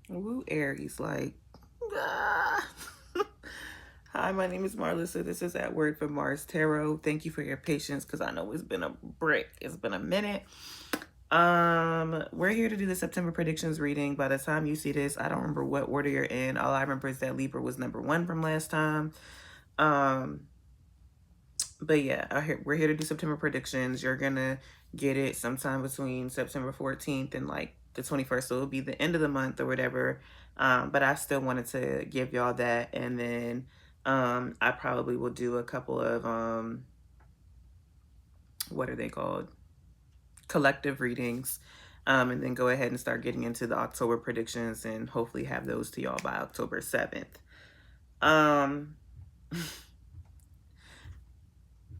Woo, Aries, like, ah. Hi, my name is Marlissa. This is At Word from Mars Tarot. Thank you for your patience because I know it's been a break. It's been a minute. We're here to do the September predictions reading. By the time you see this, I don't remember what order you're in. All I remember is that Libra was number one from last time. Um, but yeah, we're here to do September predictions. You're gonna get it sometime between September 14th and like the 21st, so it'll be the end of the month or whatever. But I still wanted to give y'all that, and then I probably will do a couple of what are they called? Collective readings. And then go ahead and start getting into the October predictions and hopefully have those to y'all by October 7th. Um,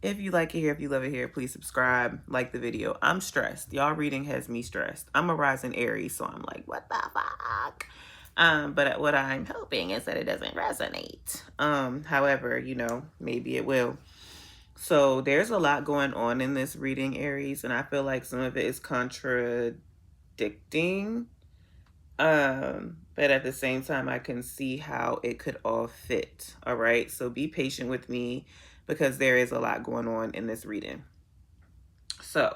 If you like it here, if you love it here, please subscribe, like the video. I'm stressed. Y'all reading has me stressed. I'm a rising Aries, so I'm like, what the fuck? But what I'm hoping is that it doesn't resonate. However, maybe it will. So there's a lot going on in this reading, Aries, and I feel like some of it is contradicting. But at the same time, I can see how it could all fit. All right. So be patient with me because there is a lot going on in this reading. So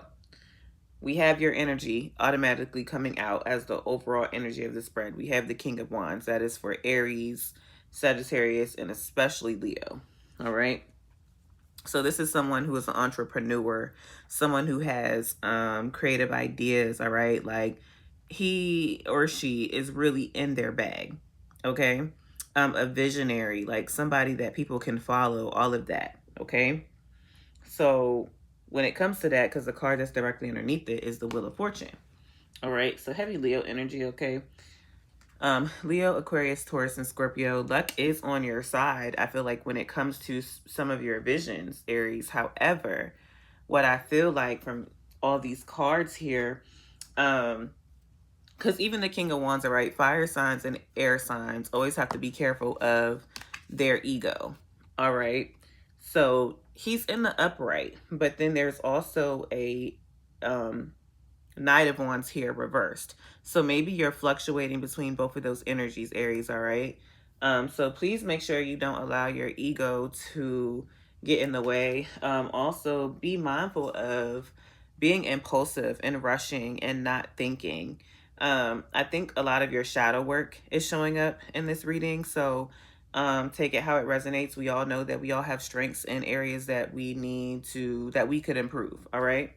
we have your energy automatically coming out as the overall energy of the spread. We have the King of Wands. That is for Aries, Sagittarius, and especially Leo. All right. So this is someone who is an entrepreneur, someone who has creative ideas. All right. Like he or she is really in their bag. Okay. A visionary, like somebody that people can follow, all of that. Okay. So when it comes to that, because the card that's directly underneath it is the Wheel of Fortune. All right. So heavy Leo energy. Okay. Leo, Aquarius, Taurus, and Scorpio, luck is on your side. I feel like when it comes to some of your visions, Aries. However, what I feel like from all these cards here, because even the King of Wands, are right, fire signs and air signs always have to be careful of their ego. All right. So he's in the upright, but then there's also a Knight of Wands here reversed. So maybe you're fluctuating between both of those energies, Aries, all right? So please make sure you don't allow your ego to get in the way. Also, be mindful of being impulsive and rushing and not thinking. I think a lot of your shadow work is showing up in this reading. So take it how it resonates. We all know that we all have strengths and areas that that we could improve, all right?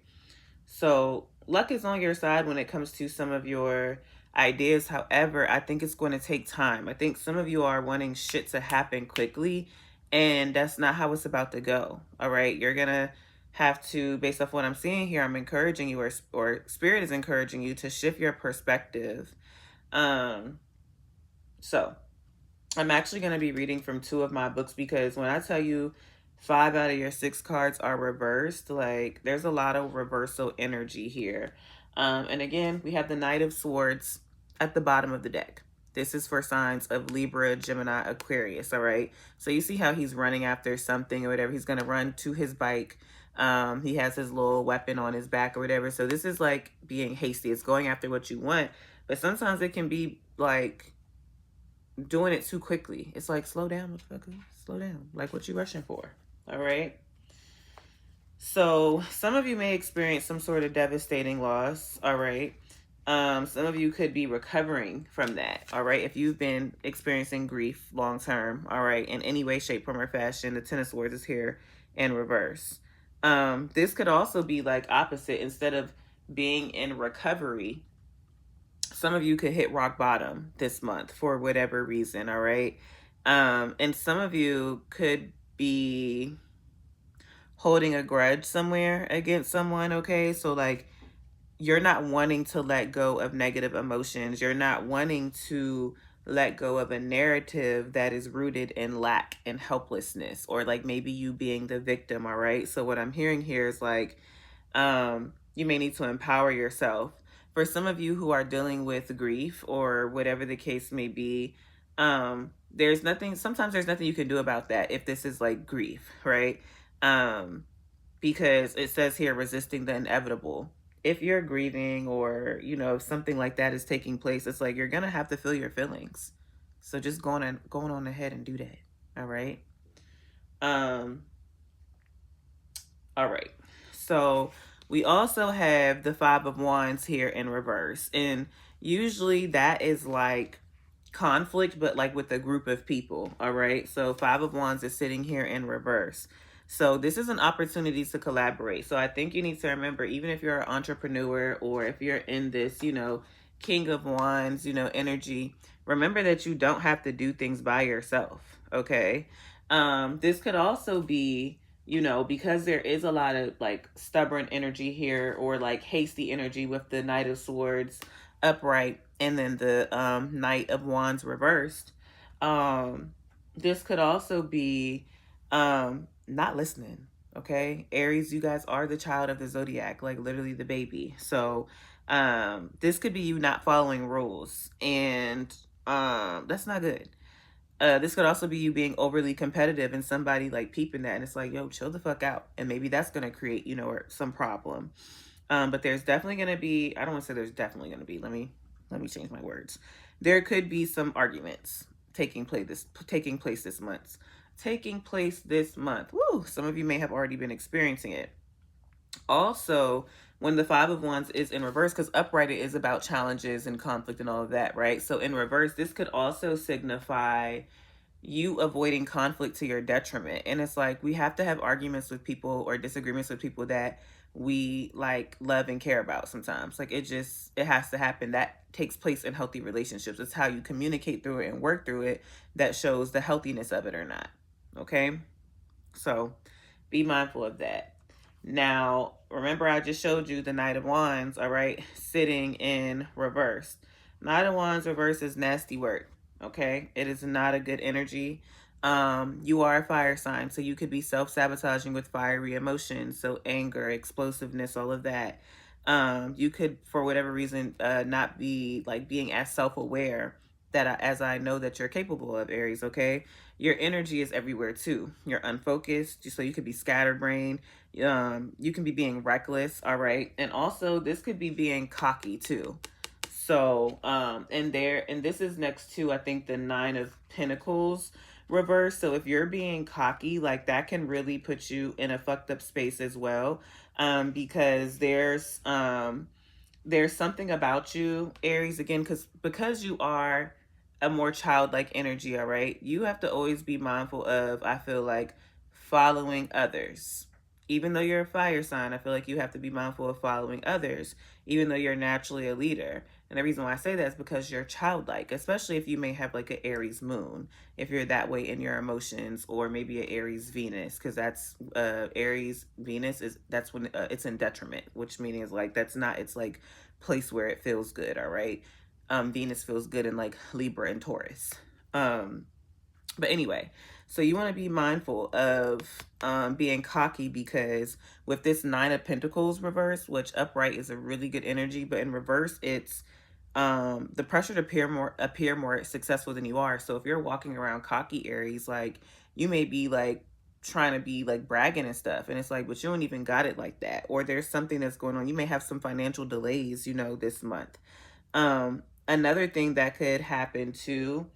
So luck is on your side when it comes to some of your ideas. However, I think it's going to take time. I think some of you are wanting shit to happen quickly, and that's not how it's about to go. All right. You're going to have to, based off what I'm seeing here, I'm encouraging you, or spirit is encouraging you to shift your perspective. Um, so I'm actually going to be reading from two of my books because when I tell you 5 out of your 6 cards are reversed, like there's a lot of reversal energy here. And again, we have the Knight of Swords at the bottom of the deck. This is for signs of Libra, Gemini, Aquarius, all right? So you see how he's running after something or whatever. He's going to run to his bike. He has his little weapon on his back or whatever. So this is like being hasty. It's going after what you want. But sometimes it can be like doing it too quickly. It's like, slow down, motherfucker. Slow down. Like, what you rushing for? All right. So some of you may experience some sort of devastating loss. All right. Some of you could be recovering from that. All right. If you've been experiencing grief long term, all right, in any way, shape, form, or fashion, the Ten of Swords is here in reverse. This could also be like opposite. Instead of being in recovery, some of you could hit rock bottom this month for whatever reason, all right? And some of you could be holding a grudge somewhere against someone, okay? So, like, you're not wanting to let go of negative emotions. You're not wanting to let go of a narrative that is rooted in lack and helplessness, or like maybe you being the victim, all right? So, what I'm hearing here is like, you may need to empower yourself. For some of you who are dealing with grief or whatever the case may be, sometimes there's nothing you can do about that if this is like grief, right? Because it says here resisting the inevitable. if you're grieving or, if something like that is taking place, it's like you're going to have to feel your feelings. So just going on ahead and do that. All right. Um all right. So we also have the Five of Wands here in reverse. And usually that is like conflict, but like with a group of people. All right. So Five of Wands is sitting here in reverse. So this is an opportunity to collaborate. So I think you need to remember, even if you're an entrepreneur or if you're in this, King of Wands, energy, remember that you don't have to do things by yourself. Okay. This could also be, because there is a lot of like stubborn energy here or like hasty energy with the Knight of Swords upright and then the Knight of Wands reversed. Um, this could also be not listening. Okay, Aries, you guys are the child of the zodiac, like literally the baby. So this could be you not following rules, and that's not good. This could also be you being overly competitive and somebody like peeping that, and it's like, yo, chill the fuck out, and maybe that's gonna create, some problem. But there's definitely gonna be. I don't want to say there's definitely gonna be. Let me change my words. There could be some arguments taking place this month. Taking place this month. Woo! Some of you may have already been experiencing it. Also, when the Five of Wands is in reverse, because upright it is about challenges and conflict and all of that, right? So in reverse, this could also signify you avoiding conflict to your detriment. And it's like we have to have arguments with people or disagreements with people that we like love and care about sometimes. Like it has to happen. That takes place in healthy relationships. It's how you communicate through it and work through it that shows the healthiness of it or not. Okay? So be mindful of that. Now, remember I just showed you the Knight of Wands, all right, sitting in reverse. Knight of Wands reverse is nasty work, okay? It is not a good energy. You are a fire sign, so you could be self-sabotaging with fiery emotions, so anger, explosiveness, all of that. You could, for whatever reason, not be like being as self-aware as I know that you're capable of, Aries, okay? Your energy is everywhere too. You're unfocused, so you could be scatterbrained. You can be being reckless, all right? And also this could be being cocky too. So, and this is next to, I think, the Nine of Pentacles reverse. So if you're being cocky, like that can really put you in a fucked up space as well. Because there's something about you, Aries, again, because you are a more childlike energy, all right? You have to always be mindful of, I feel like, following others. Even though you're a fire sign, I feel like you have to be mindful of following others, even though you're naturally a leader. And the reason why I say that is because you're childlike, especially if you may have like an Aries moon, if you're that way in your emotions, or maybe an Aries Venus, because that's Aries Venus that's when it's in detriment, which meaning is like that's not it's like place where it feels good, all right? Venus feels good in like Libra and Taurus. But anyway, so you want to be mindful of being cocky, because with this Nine of Pentacles reverse, which upright is a really good energy, but in reverse it's the pressure to appear more successful than you are. So if you're walking around cocky, Aries, like you may be like trying to be like bragging and stuff, and it's like, but you don't even got it like that, or there's something that's going on. You may have some financial delays, this month. Another thing that could happen too,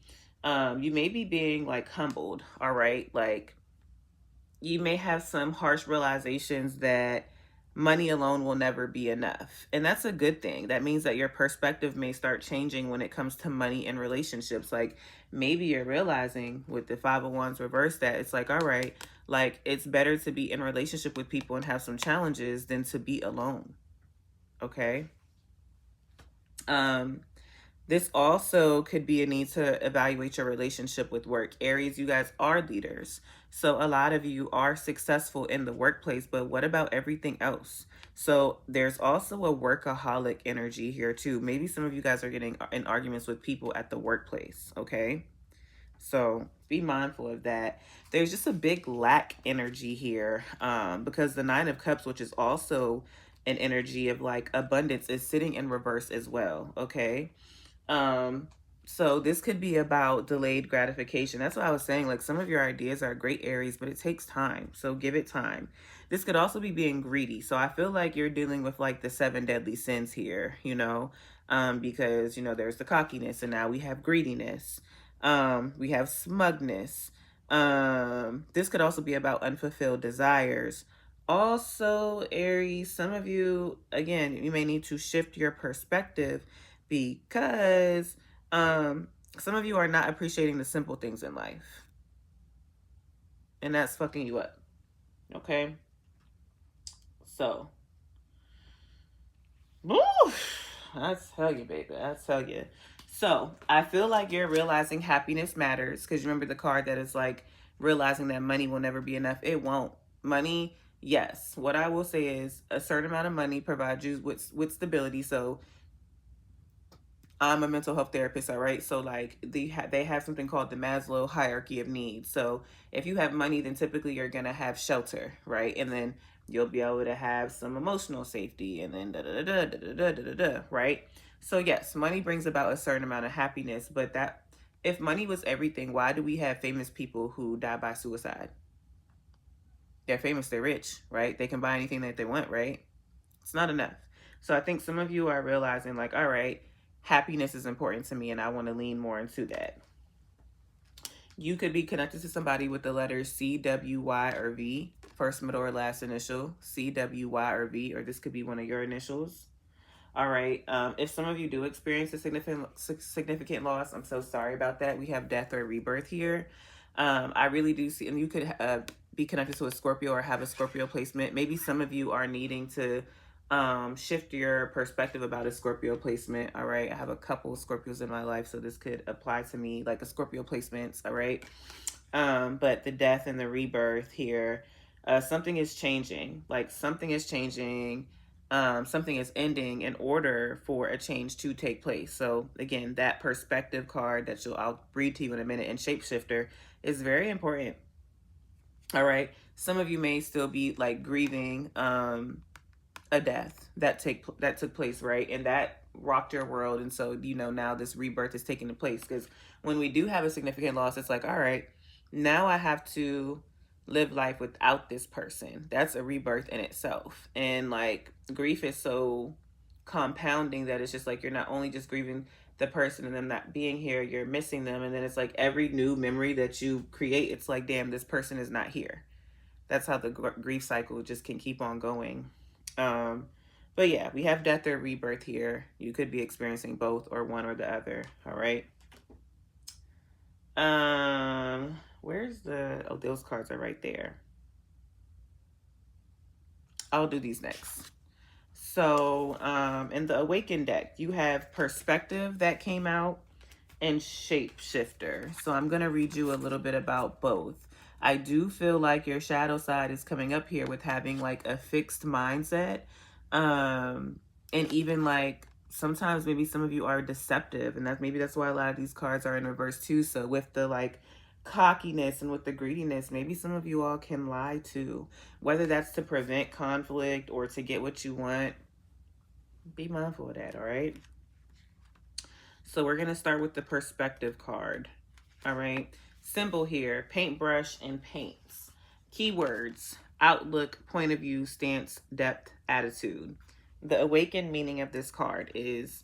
you may be being like humbled, all right? Like you may have some harsh realizations that money alone will never be enough. And that's a good thing. That means that your perspective may start changing when it comes to money and relationships. Like maybe you're realizing with the Five of Wands reverse that it's like, all right, like it's better to be in relationship with people and have some challenges than to be alone. Okay? This also could be a need to evaluate your relationship with work. Aries, you guys are leaders. So a lot of you are successful in the workplace, but what about everything else? So there's also a workaholic energy here too. Maybe some of you guys are getting in arguments with people at the workplace, okay? So be mindful of that. There's just a big lack energy here, because the Nine of Cups, which is also an energy of like abundance, is sitting in reverse as well, okay? Um, So this could be about delayed gratification. That's what I was saying. Like some of your ideas are great, Aries, but it takes time. So give it time. This could also be being greedy. So I feel like you're dealing with like the seven deadly sins here, because, there's the cockiness and now we have greediness. We have smugness. This could also be about unfulfilled desires. Also, Aries, some of you, again, you may need to shift your perspective because some of you are not appreciating the simple things in life. And that's fucking you up. Okay? So, woo, I tell you, baby. I tell you. So, I feel like you're realizing happiness matters because you remember the card that is like realizing that money will never be enough. It won't. Money, yes. What I will say is a certain amount of money provides you with stability. So, I'm a mental health therapist, all right? So like they have something called the Maslow hierarchy of needs. So if you have money, then typically you're going to have shelter, right? And then you'll be able to have some emotional safety and then da da da da da da da da da, right? So yes, money brings about a certain amount of happiness, but that if money was everything, why do we have famous people who die by suicide? They're famous, they're rich, right? They can buy anything that they want, right? It's not enough. So I think some of you are realizing, like, all right, happiness is important to me and I want to lean more into that. You could be connected to somebody with the letters C, W, Y, or V, first, middle, or last initial, C, W, Y, or V, or this could be one of your initials. All right. If some of you do experience a significant loss, I'm so sorry about that. We have death or rebirth here. I really do see, and you could be connected to a Scorpio or have a Scorpio placement. Maybe some of you are needing to shift your perspective about a Scorpio placement. All right. I have a couple of Scorpios in my life, so this could apply to me like a Scorpio placements. All right. But the death and the rebirth here, something is changing. Like something is changing. Something is ending in order for a change to take place. So again, that perspective card that I'll read to you in a minute and shapeshifter is very important. All right. Some of you may still be like grieving a death that took place, right? And that rocked your world. And so, now this rebirth is taking place because when we do have a significant loss, it's like, all right, now I have to live life without this person. That's a rebirth in itself. And like grief is so compounding that it's just like you're not only just grieving the person and them not being here, you're missing them. And then it's like every new memory that you create, it's like, damn, this person is not here. That's how the grief cycle just can keep on going. Um, but yeah, we have death or rebirth here. You could be experiencing both or one or the other. All right. Where's those cards are right there. I'll do these next. So, in the Awakened deck, you have Perspective that came out and Shapeshifter. So I'm going to read you a little bit about both. I do feel like your shadow side is coming up here with having like a fixed mindset. And even like sometimes maybe some of you are deceptive, and that's why a lot of these cards are in reverse too. So with the like cockiness and with the greediness, maybe some of you all can lie too, whether that's to prevent conflict or to get what you want. Be mindful of that, all right? So we're going to start with the perspective card. All right. Symbol here, paintbrush and paints. Keywords, outlook, point of view, stance, depth, attitude. The awakened meaning of this card is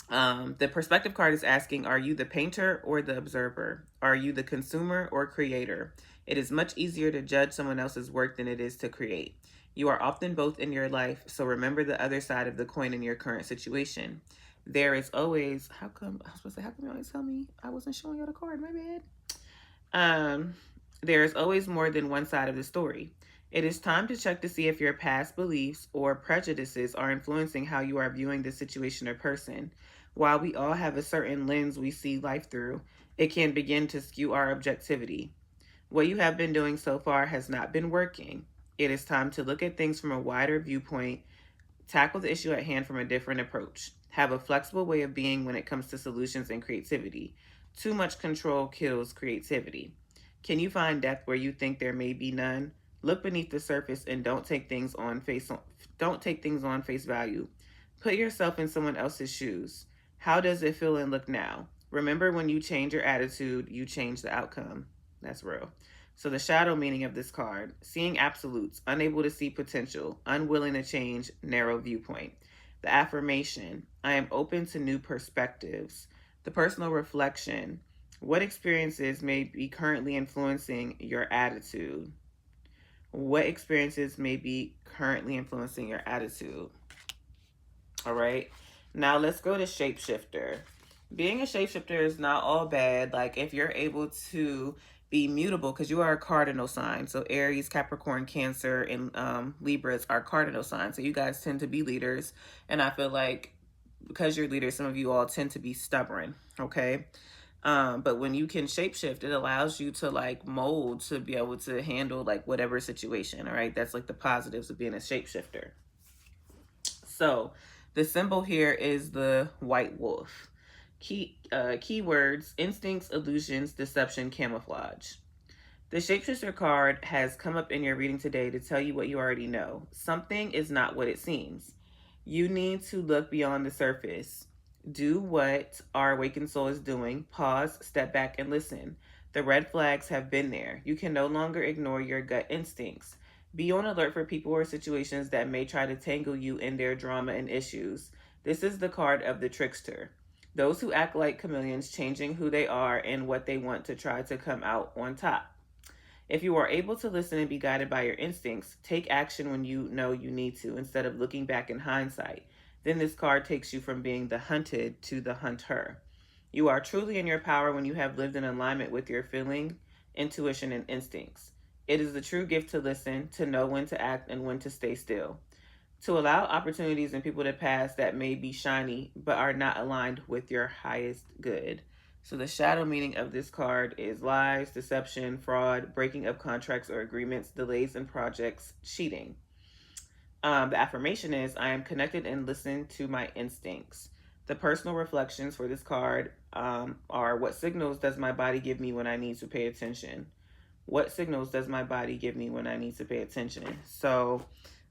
the perspective card is asking, are you the painter or the observer? Are you the consumer or creator? It is much easier to judge someone else's work than it is to create. You are often both in your life, so remember the other side of the coin in your current situation. There is always, how come you always tell me I wasn't showing you the card? My bad. There is always more than one side of the story. It is time to check to see if your past beliefs or prejudices are influencing how you are viewing the situation or person. While we all have a certain lens we see life through, it can begin to skew our objectivity. What you have been doing so far has not been working. It is time to look at things from a wider viewpoint, tackle the issue at hand from a different approach, have a flexible way of being when it comes to solutions and creativity. Too much control kills creativity. Can you find depth where you think there may be none? Look beneath the surface and don't take things on face value. Put yourself in someone else's shoes. How does it feel and look now? Remember, when you change your attitude, you change the outcome. That's real. So, the shadow meaning of this card: seeing absolutes, unable to see potential, unwilling to change, narrow viewpoint. The affirmation: I am open to new perspectives. The personal reflection: what experiences may be currently influencing your attitude? What experiences may be currently influencing your attitude? All right. Now let's go to shapeshifter. Being a shapeshifter is not all bad. Like, if you're able to be mutable, because you are a cardinal sign. So Aries, Capricorn, Cancer, and Libras are cardinal signs. So you guys tend to be leaders. And I feel like because you're leaders, some of you all tend to be stubborn. Okay. But when you can shapeshift, it allows you to like mold to be able to handle like whatever situation. All right. That's like the positives of being a shapeshifter. So the symbol here is the white wolf. Keywords: instincts, illusions, deception, camouflage. The shapeshifter card has come up in your reading today to tell you what you already know. Something is not what it seems. You need to look beyond the surface. Do what our awakened soul is doing. Pause, step back, and listen. The red flags have been there. You can no longer ignore your gut instincts. Be on alert for people or situations that may try to tangle you in their drama and issues. This is the card of the trickster. Those who act like chameleons, changing who they are and what they want to try to come out on top. If you are able to listen and be guided by your instincts, take action when you know you need to instead of looking back in hindsight. Then this card takes you from being the hunted to the hunter. You are truly in your power when you have lived in alignment with your feeling, intuition, and instincts. It is the true gift to listen, to know when to act and when to stay still, to allow opportunities and people to pass that may be shiny but are not aligned with your highest good. So the shadow meaning of this card is lies, deception, fraud, breaking of contracts or agreements, delays in projects, cheating. The affirmation is: I am connected and listen to my instincts. The personal reflections for this card are: what signals does my body give me when I need to pay attention? What signals does my body give me when I need to pay attention? So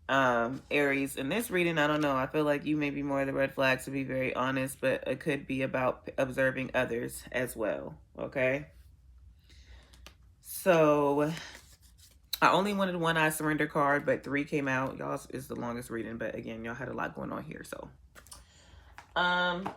Aries, in this reading, I don't know, I feel like you may be more of the red flags, to be very honest, but it could be about observing others as well. Okay, so I only wanted one eye surrender card, but 3 came out. Y'all is the longest reading, but again, y'all had a lot going on here. So um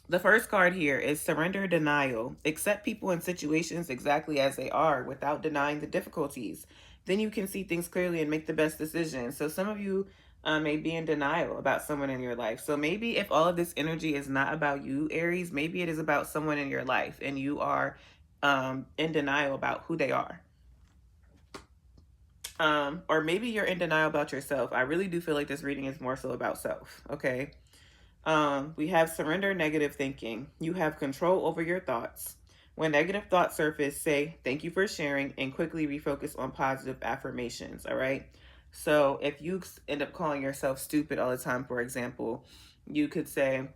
the first card here is surrender denial. Accept people and situations exactly as they are without denying the difficulties. Then you can see things clearly and make the best decision. So some of you may be in denial about someone in your life. So maybe if all of this energy is not about you, Aries, maybe it is about someone in your life and you are in denial about who they are. Or maybe you're in denial about yourself. I really do feel like this reading is more so about self. Okay. We have surrender negative thinking. You have control over your thoughts. When negative thoughts surface, say thank you for sharing and quickly refocus on positive affirmations. All right. So if you end up calling yourself stupid all the time, for example, you could say,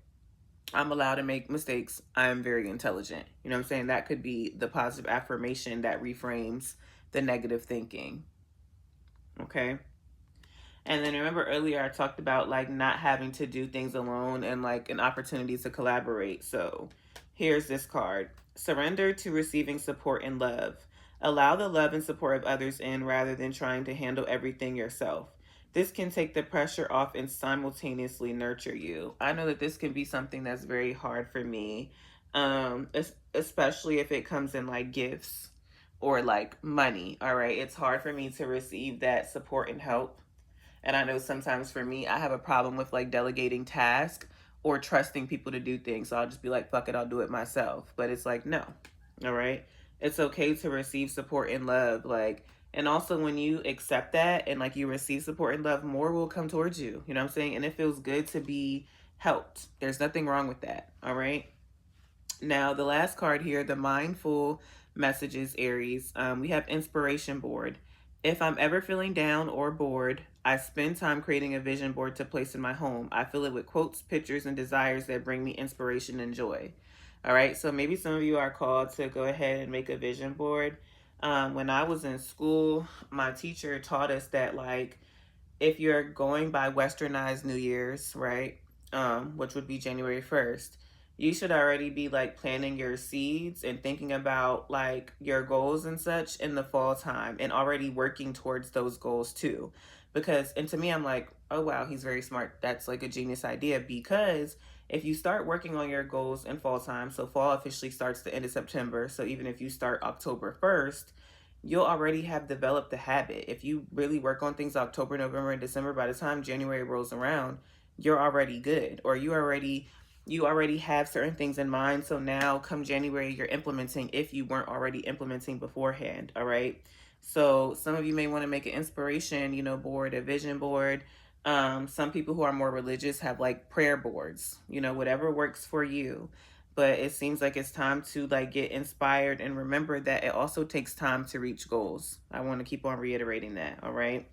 I'm allowed to make mistakes. I'm very intelligent. You know what I'm saying? That could be the positive affirmation that reframes the negative thinking. Okay. And then remember earlier I talked about like not having to do things alone and like an opportunity to collaborate. So here's this card: surrender to receiving support and love. Allow the love and support of others in rather than trying to handle everything yourself. This can take the pressure off and simultaneously nurture you. I know that this can be something that's very hard for me, especially if it comes in like gifts or like money. All right, it's hard for me to receive that support and help. And I know sometimes for me, I have a problem with like delegating tasks or trusting people to do things. So I'll just be like, fuck it, I'll do it myself. But it's like, no. All right. It's okay to receive support and love. Like, and also when you accept that and like you receive support and love, more will come towards you. You know what I'm saying? And it feels good to be helped. There's nothing wrong with that. All right. Now, the last card here, the mindful messages, Aries. We have inspiration board. If I'm ever feeling down or bored, I spend time creating a vision board to place in my home. I fill it with quotes, pictures, and desires that bring me inspiration and joy. All right, so maybe some of you are called to go ahead and make a vision board. When I was in school, my teacher taught us that, like, if you're going by westernized New Year's, right? which would be January 1st, you should already be like planning your seeds and thinking about like your goals and such in the fall time and already working towards those goals too. Because, and to me, I'm like, oh wow, he's very smart. That's like a genius idea because if you start working on your goals in fall time, so fall officially starts the end of September. So even if you start October 1st, you'll already have developed the habit. If you really work on things October, November, and December, by the time January rolls around, you're already good, or you already have certain things in mind. So now come January, you're implementing if you weren't already implementing beforehand. All right. So some of you may want to make an inspiration, board, a vision board. Some people who are more religious have like prayer boards, whatever works for you. But it seems like it's time to like get inspired and remember that it also takes time to reach goals. I want to keep on reiterating that. All right.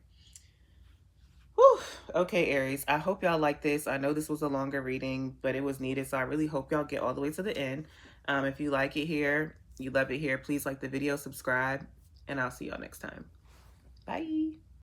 Whew. Okay, Aries. I hope y'all like this. I know this was a longer reading, but it was needed. So I really hope y'all get all the way to the end. If you like it here, you love it here, please like the video, subscribe, and I'll see y'all next time. Bye.